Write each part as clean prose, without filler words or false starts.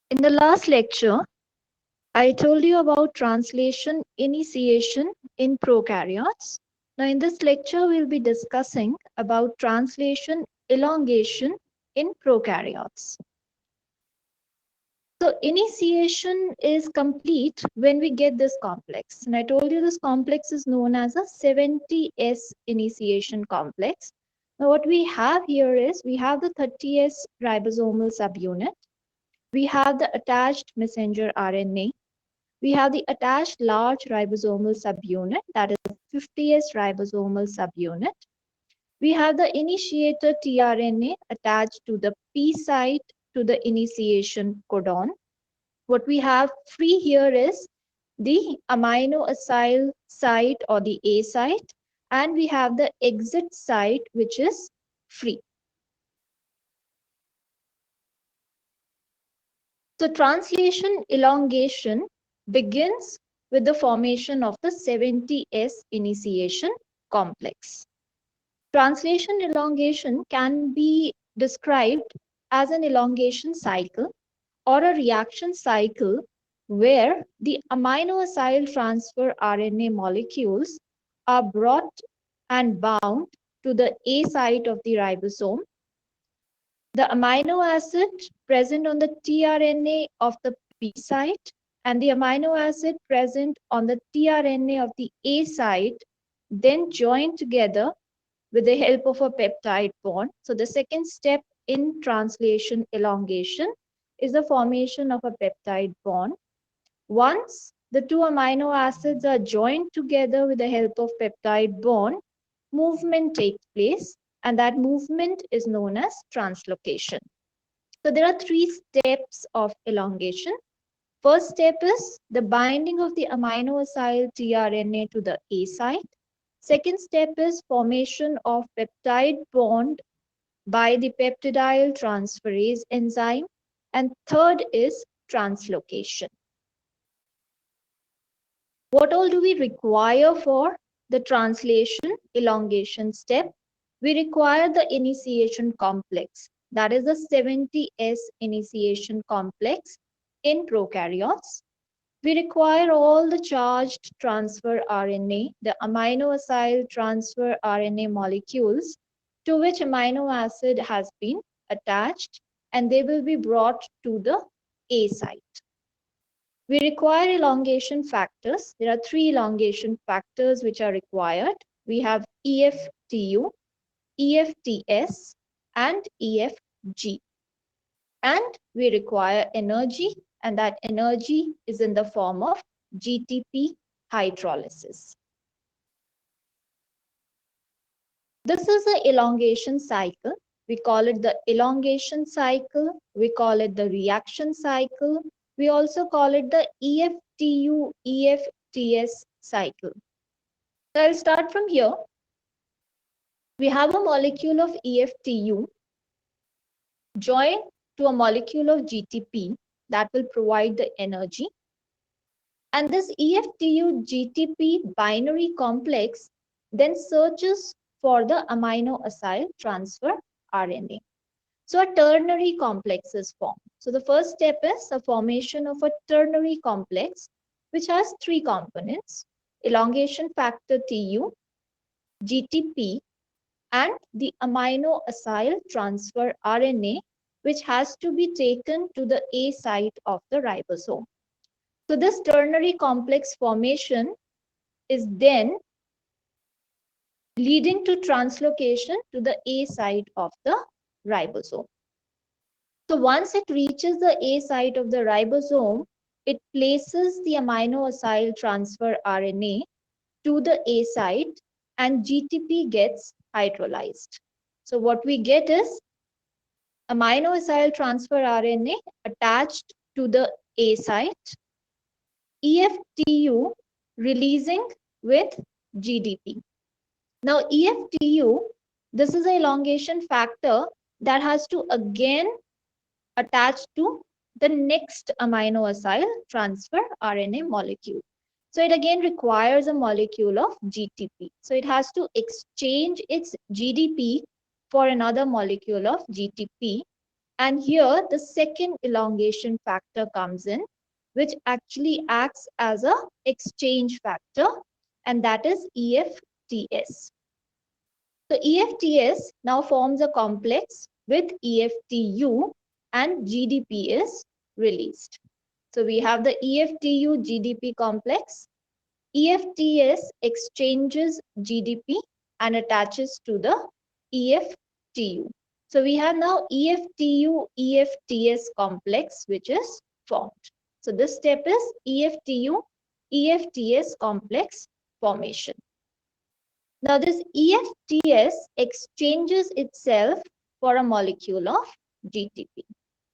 In the last lecture, I told you about translation initiation in prokaryotes. Now, in this lecture, we'll be discussing about translation elongation in prokaryotes. So, initiation is complete when we get this complex. And I told you this complex is known as a 70S initiation complex. Now, what we have here is we have the 30S ribosomal subunit. We have the attached messenger RNA. We have the attached large ribosomal subunit, that is 50S ribosomal subunit. We have the initiator tRNA attached to the P site to the initiation codon. What we have free here is the amino acyl site or the A site, and we have the exit site which is free. So translation elongation begins with the formation of the 70S initiation complex. Translation elongation can be described as an elongation cycle or a reaction cycle where the amino acyl transfer RNA molecules are brought and bound to the A site of the ribosome. The amino acid present on the tRNA of the P site and the amino acid present on the tRNA of the A site then join together with the help of a peptide bond. So the second step in translation elongation is the formation of a peptide bond. Once the two amino acids are joined together with the help of peptide bond, movement takes place, and that movement is known as translocation. So there are three steps of elongation. First step is the binding of the amino acyl tRNA to the A site. Second step is formation of peptide bond by the peptidyl transferase enzyme. And third is translocation. What all do we require for the translation elongation step? We require the initiation complex, that is the 70S initiation complex in prokaryotes. We require all the charged transfer RNA, the amino acyl transfer RNA molecules to which amino acid has been attached, and they will be brought to the A site. We require elongation factors. There are three elongation factors which are required. We have EFTU, EFTS, and EFG. And we require energy, and that energy is in the form of GTP hydrolysis. This is the elongation cycle. We call it the elongation cycle. We call it the reaction cycle. We also call it the EFTU, EFTS cycle. So I'll start from here. We have a molecule of EFTU joined to a molecule of GTP that will provide the energy. And this EFTU GTP binary complex then searches for the amino acyl transfer RNA. So a ternary complex is formed. So the first step is the formation of a ternary complex which has three components: elongation factor TU, GTP, and the amino acyl transfer RNA, which has to be taken to the A site of the ribosome. So this ternary complex formation is then leading to translocation to the A site of the ribosome. So once it reaches the A site of the ribosome, it places the amino acyl transfer RNA to the A site and GTP gets hydrolyzed. So what we get is amino acyl transfer RNA attached to the A site, EFTU releasing with GDP. Now EFTU, this is an elongation factor that has to again attach to the next amino acyl transfer RNA molecule. So it again requires a molecule of GTP. So it has to exchange its GDP for another molecule of GTP. And here the second elongation factor comes in, which actually acts as a exchange factor, and that is EFTS. So EFTS now forms a complex with EFTU and GDP is released. So we have the EFTU GDP complex. EFTS exchanges GDP and attaches to the EFTU. So we have now EFTU EFTS complex which is formed. So this step is EFTU EFTS complex formation. Now this EFTS exchanges itself for a molecule of GTP.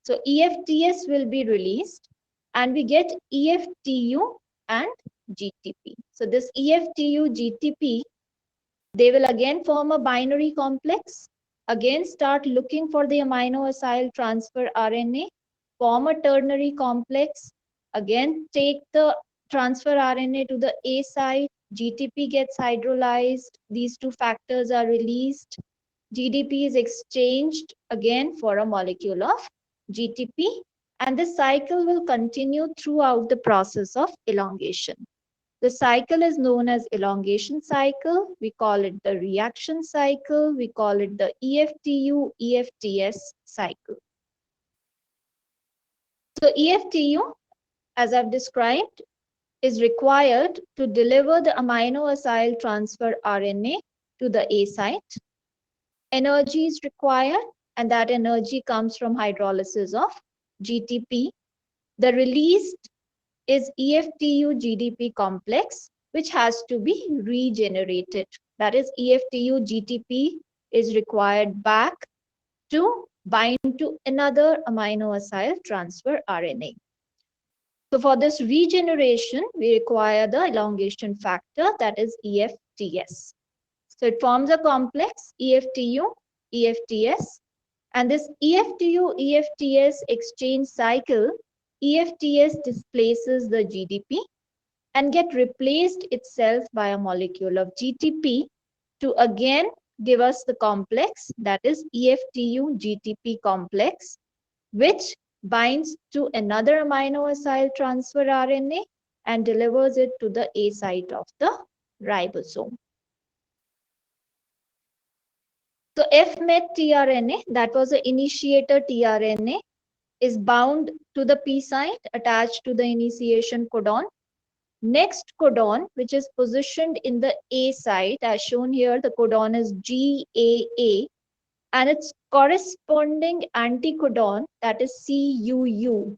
So EFTS will be released and we get EFTU and GTP. So this EFTU GTP, they will again form a binary complex, again start looking for the amino acyl transfer RNA, form a ternary complex, again take the transfer RNA to the A site, GTP gets hydrolyzed, these two factors are released, GDP is exchanged again for a molecule of GTP, and this cycle will continue throughout the process of elongation. The cycle is known as elongation cycle. We call it the reaction cycle. We call it the EFTU EFTS cycle. So EFTU, as I've described, is required to deliver the amino acyl transfer RNA to the A site. Energy is required, and that energy comes from hydrolysis of GTP. The released is EFTU GDP complex, which has to be regenerated. That is, EFTU GTP is required back to bind to another amino acyl transfer RNA. So for this regeneration, we require the elongation factor, that is EFTS. So it forms a complex EFTU EFTS, and this EFTU EFTS exchange cycle, EFTS displaces the GDP and get replaced itself by a molecule of GTP to again give us the complex, that is EFTU GTP complex, which binds to another amino acyl transfer RNA and delivers it to the A site of the ribosome. So FMET tRNA, that was the initiator tRNA, is bound to the P site attached to the initiation codon. Next codon, which is positioned in the A site, as shown here, the codon is GAA, and its corresponding anticodon, that is CUU.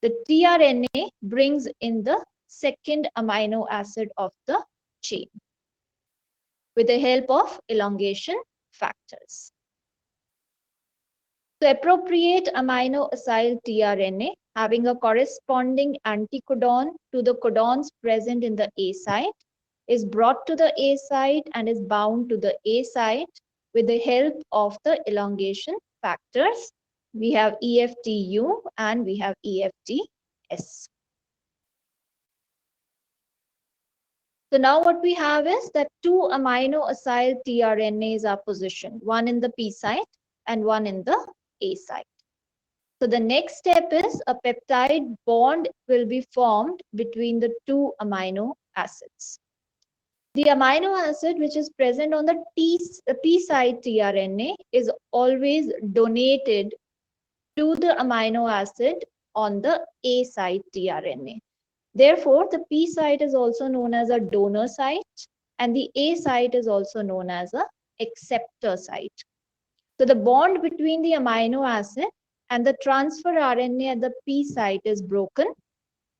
The tRNA brings in the second amino acid of the chain with the help of elongation factors. So appropriate amino acyl tRNA having a corresponding anticodon to the codons present in the A site is brought to the A site and is bound to the A site with the help of the elongation factors. We have EFTU and we have EFTS. So now what we have is that two amino acyl tRNAs are positioned, one in the P site and one in the A site. So the next step is a peptide bond will be formed between the two amino acids. The amino acid which is present on the P site tRNA is always donated to the amino acid on the A site tRNA. Therefore, the P site is also known as a donor site and the A site is also known as a acceptor site. So the bond between the amino acid and the transfer RNA at the P site is broken.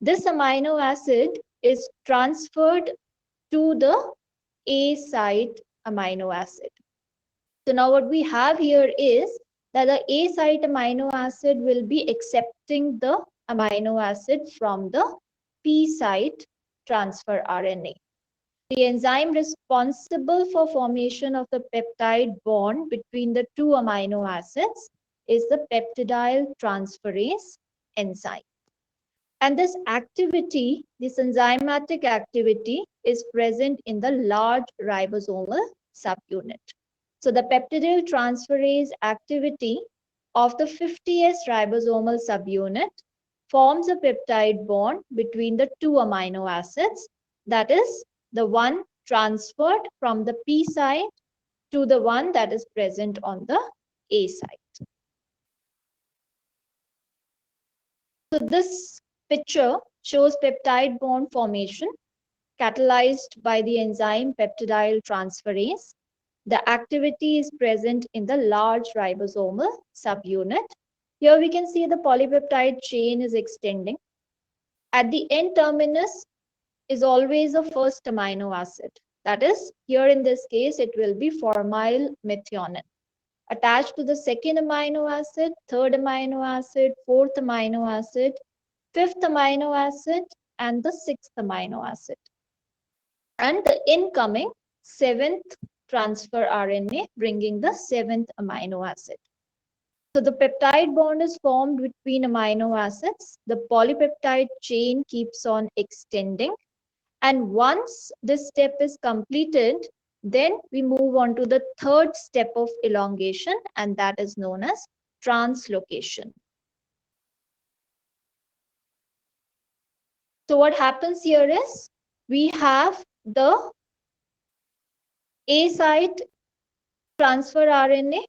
This amino acid is transferred to the A site amino acid. So now what we have here is that the A site amino acid will be accepting the amino acid from the P site transfer RNA. The enzyme responsible for formation of the peptide bond between the two amino acids is the peptidyl transferase enzyme. And this activity, this enzymatic activity, is present in the large ribosomal subunit. So the peptidyl transferase activity of the 50S ribosomal subunit forms a peptide bond between the two amino acids, that is, the one transferred from the P site to the one that is present on the A site. So this picture shows peptide bond formation catalyzed by the enzyme peptidyl transferase. The activity is present in the large ribosomal subunit. Here we can see the polypeptide chain is extending. At the end terminus is always a first amino acid. That is, here in this case, it will be formyl methionine. Attached to the second amino acid, third amino acid, fourth amino acid, fifth amino acid, and the sixth amino acid. And the incoming seventh transfer RNA bringing the seventh amino acid. So the peptide bond is formed between amino acids. The polypeptide chain keeps on extending. And once this step is completed, then we move on to the third step of elongation, and that is known as translocation. So what happens here is we have the A site transfer RNA,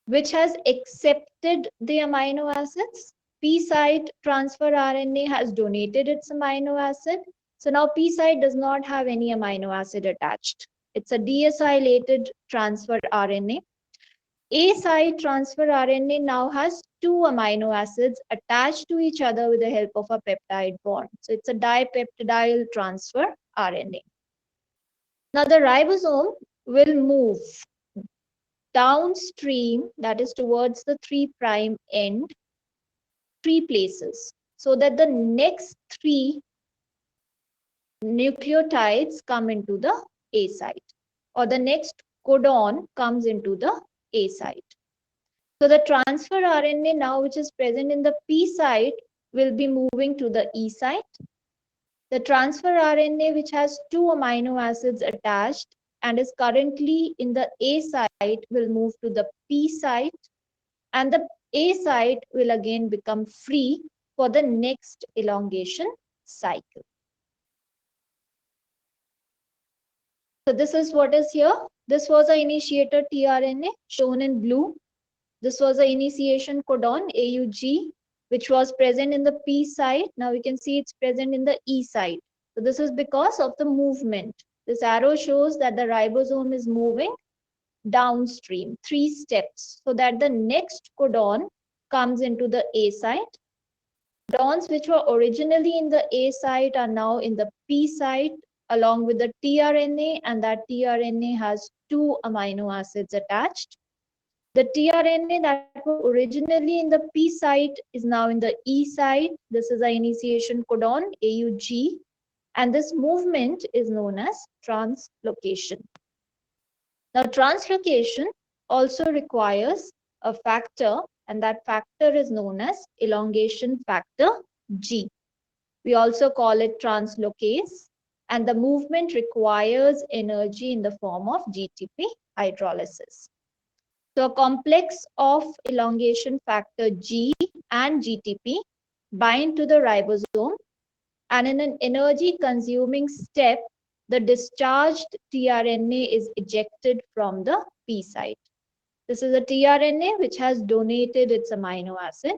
which has accepted the amino acids. P site transfer RNA has donated its amino acid. So now P site does not have any amino acid attached. It's a deacylated transfer RNA. A site transfer RNA now has two amino acids attached to each other with the help of a peptide bond. So it's a dipeptidyl transfer RNA. Now the ribosome will move downstream, that is towards the 3' end, 3 places, so that the next 3 nucleotides come into the A site, or the next codon comes into the A site. So the transfer RNA now, which is present in the P site, will be moving to the E site. The transfer RNA, which has 2 amino acids attached and is currently in the A site, will move to the P site, and the A site will again become free for the next elongation cycle. So this is what is here. This was an initiator tRNA shown in blue. This was an initiation codon AUG, which was present in the P site. Now we can see it's present in the E site. So this is because of the movement. This arrow shows that the ribosome is moving downstream 3 steps, so that the next codon comes into the A site. Codons which were originally in the A site are now in the P site along with the tRNA, and that tRNA has 2 amino acids attached. The tRNA that was originally in the P site is now in the E site. This is the initiation codon AUG, and this movement is known as translocation. Now, translocation also requires a factor, and that factor is known as elongation factor G. We also call it translocase, and the movement requires energy in the form of GTP hydrolysis. So a complex of elongation factor G and GTP bind to the ribosome, and in an energy consuming step, the discharged tRNA is ejected from the P site. This is a tRNA which has donated its amino acid.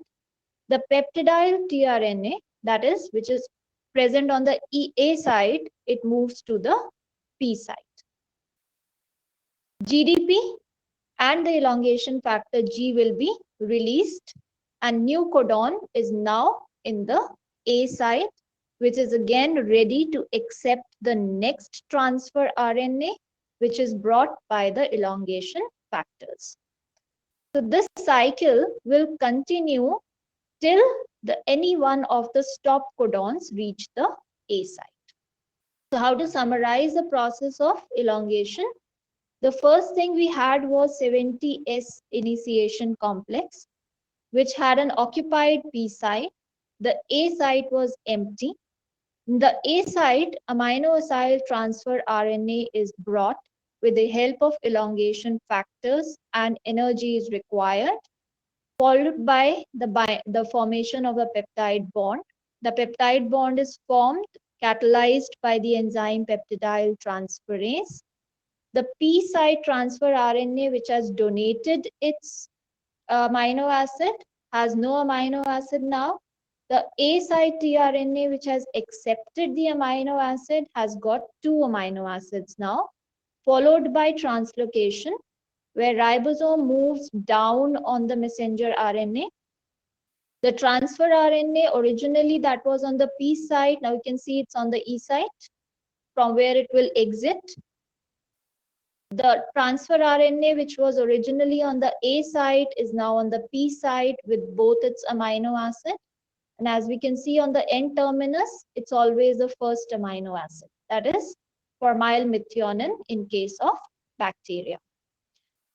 The peptidyl tRNA, that is, which is present on the A site, it moves to the P site. GDP and the elongation factor G will be released, and new codon is now in the A site, which is again ready to accept the next transfer RNA, which is brought by the elongation factors. So this cycle will continue till any one of the stop codons reach the A site. So how to summarize the process of elongation? The first thing we had was 70S initiation complex, which had an occupied P site. The A site was empty. In the A site, amino acyl transfer RNA is brought, with the help of elongation factors, and energy is required, followed by the formation of a peptide bond. The peptide bond is formed, catalyzed by the enzyme peptidyl transferase. The P site transfer RNA, which has donated its amino acid, has no amino acid now. The A site tRNA, which has accepted the amino acid, has got 2 amino acids now, followed by translocation, where ribosome moves down on the messenger RNA. The transfer RNA, originally that was on the P site, now you can see it's on the E site, from where it will exit. The transfer RNA, which was originally on the A site, is now on the P site with both its amino acid. And as we can see on the N terminus, it's always the first amino acid. That is formylmethionine in case of bacteria.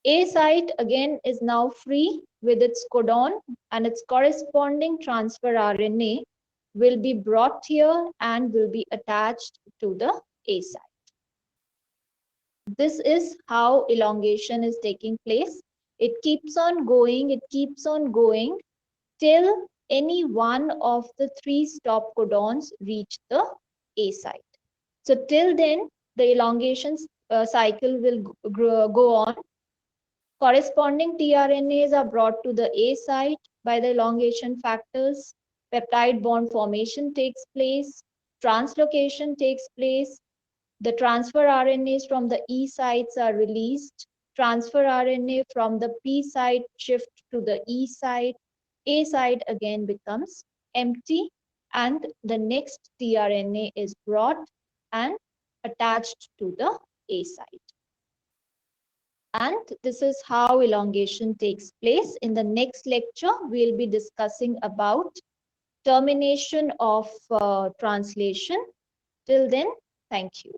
A site again is now free with its codon, and its corresponding transfer RNA will be brought here and will be attached to the A site. This is how elongation is taking place. It keeps on going till any one of the 3 stop codons reach the A site. So till then, the elongation cycle will go on. Corresponding tRNAs are brought to the A site by the elongation factors. Peptide bond formation takes place. Translocation takes place. The transfer RNAs from the E sites are released. Transfer RNA from the P site shift to the E site. A site again becomes empty, and the next tRNA is brought and attached to the A site. And this is how elongation takes place. In the next lecture, we'll be discussing about termination of translation. Till then, thank you.